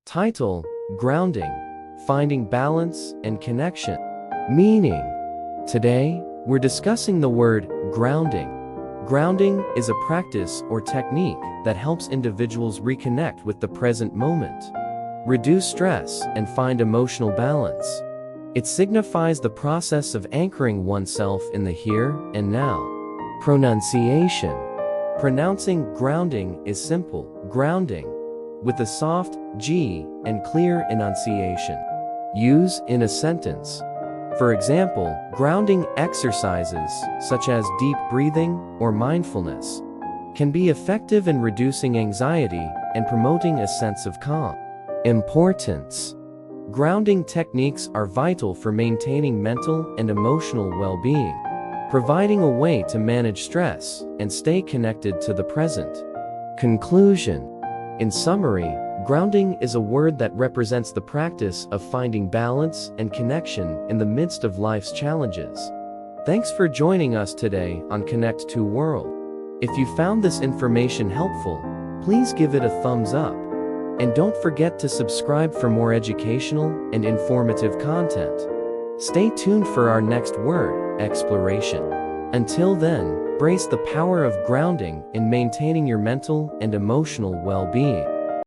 Title: Grounding, Finding Balance and Connection. Meaning: today, we're discussing the word grounding. Grounding is a practice or technique that helps individuals reconnect with the present moment, reduce stress, and find emotional balance. It signifies the process of anchoring oneself in the here and now. Pronunciation. Pronouncing grounding is simple, grounding, with a soft G and clear enunciation. Use in a sentence. For example, grounding exercises, such as deep breathing or mindfulness, can be effective in reducing anxiety and promoting a sense of calm. Importance. Grounding techniques are vital for maintaining mental and emotional well-being, providing a way to manage stress and stay connected to the present. Conclusion. In summary, grounding is a word that represents the practice of finding balance and connection in the midst of life's challenges. Thanks for joining us today on Connect to World. If you found this information helpful, please give it a thumbs up. And don't forget to subscribe for more educational and informative content. Stay tuned for our next word exploration. Until then, embrace the power of grounding in maintaining your mental and emotional well-being.